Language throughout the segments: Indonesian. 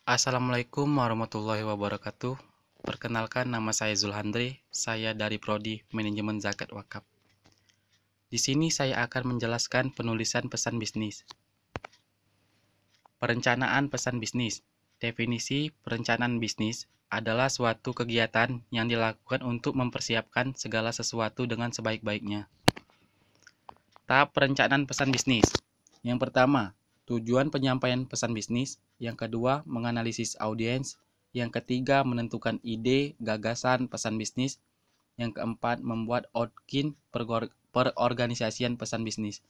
Assalamualaikum warahmatullahi wabarakatuh. Perkenalkan, nama saya Zulhandri. Saya dari Prodi Manajemen Zakat Wakaf. Di sini saya akan menjelaskan penulisan pesan bisnis. Perencanaan pesan bisnis. Definisi perencanaan bisnis adalah suatu kegiatan yang dilakukan untuk mempersiapkan segala sesuatu dengan sebaik-baiknya. Tahap perencanaan pesan bisnis. Yang pertama, tujuan penyampaian pesan bisnis. Yang kedua, menganalisis audiens. Yang ketiga, menentukan ide, gagasan pesan bisnis. Yang keempat, membuat outline perorganisasian pesan bisnis.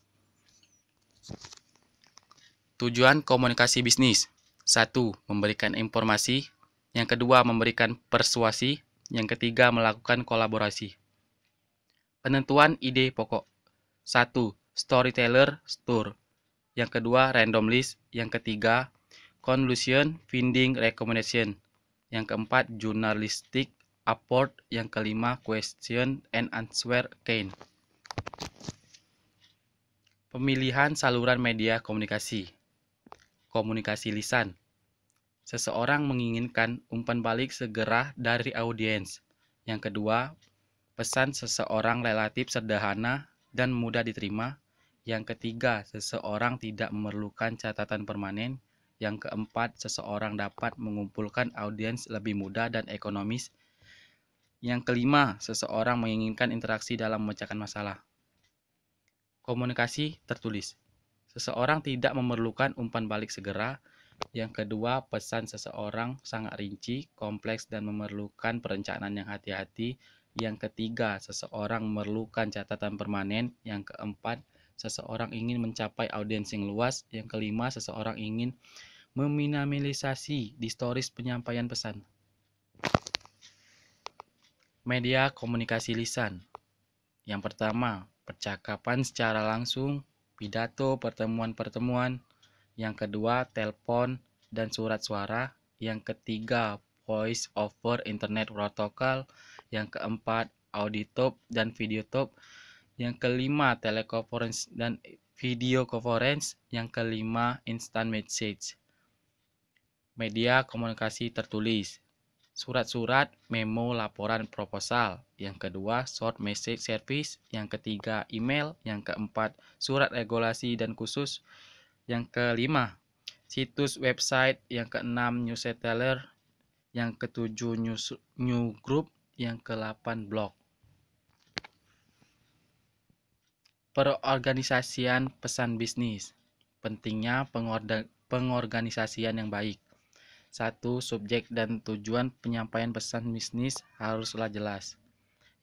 Tujuan komunikasi bisnis. 1. Memberikan informasi. Yang kedua, memberikan persuasi. Yang ketiga, melakukan kolaborasi. Penentuan ide pokok. 1. Storyteller Store. Yang kedua, random list. Yang ketiga, conclusion finding recommendation. Yang keempat, journalistic apport. Yang kelima, question and answer chain. Pemilihan saluran media komunikasi. Komunikasi lisan. Seseorang menginginkan umpan balik segera dari audiens. Yang kedua, pesan seseorang relatif sederhana dan mudah diterima. Yang ketiga, seseorang tidak memerlukan catatan permanen. Yang keempat, seseorang dapat mengumpulkan audiens lebih mudah dan ekonomis. Yang kelima, seseorang menginginkan interaksi dalam memecahkan masalah. Komunikasi tertulis. Seseorang tidak memerlukan umpan balik segera. Yang kedua, pesan seseorang sangat rinci, kompleks, dan memerlukan perencanaan yang hati-hati. Yang ketiga, seseorang memerlukan catatan permanen. Yang keempat, seseorang ingin mencapai audiens yang luas. Yang kelima, seseorang ingin meminimalisasi di stories penyampaian pesan. Media komunikasi lisan. Yang pertama, percakapan secara langsung, pidato, pertemuan-pertemuan. Yang kedua, telepon dan surat suara. Yang ketiga, voice over internet protocol. Yang keempat, audiotop dan videotop. Yang kelima, telekonferensi dan video conference. Yang kelima, instant message. Media komunikasi tertulis. Surat-surat, memo, laporan, proposal. Yang kedua, short message service. Yang ketiga, email. Yang keempat, surat regulasi dan khusus. Yang kelima, situs website. Yang keenam, newsletter. Yang ketujuh, new group. Yang kedelapan, blog. Perorganisasian pesan bisnis. Pentingnya pengorganisasian yang baik. 1. Subjek dan tujuan penyampaian pesan bisnis haruslah jelas.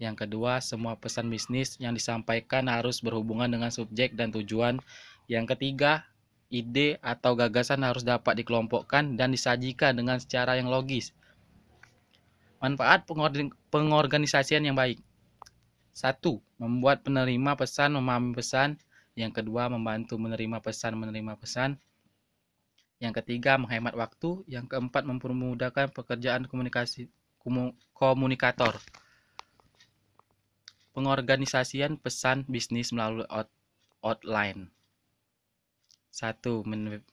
Yang kedua, semua pesan bisnis yang disampaikan harus berhubungan dengan subjek dan tujuan. Yang ketiga, ide atau gagasan harus dapat dikelompokkan dan disajikan dengan secara yang logis. Manfaat pengorganisasian yang baik. 1. Membuat penerima pesan memahami pesan. Yang kedua, membantu menerima pesan. Yang ketiga, menghemat waktu. Yang keempat, mempermudahkan pekerjaan komunikator. Pengorganisasian pesan bisnis melalui outline. 1.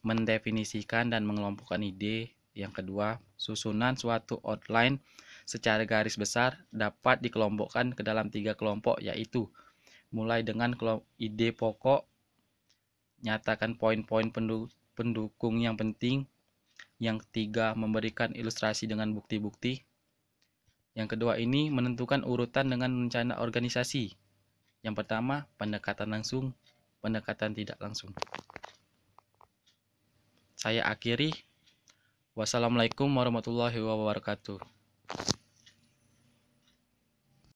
Mendefinisikan dan mengelompokkan ide. Yang kedua, susunan suatu outline secara garis besar dapat dikelompokkan ke dalam 3 kelompok, yaitu mulai dengan ide pokok, nyatakan poin-poin pendukung yang penting. Yang ketiga, memberikan ilustrasi dengan bukti-bukti. Yang kedua ini menentukan urutan dengan rencana organisasi. Yang pertama, pendekatan langsung, pendekatan tidak langsung. Saya akhiri. Wassalamualaikum warahmatullahi wabarakatuh.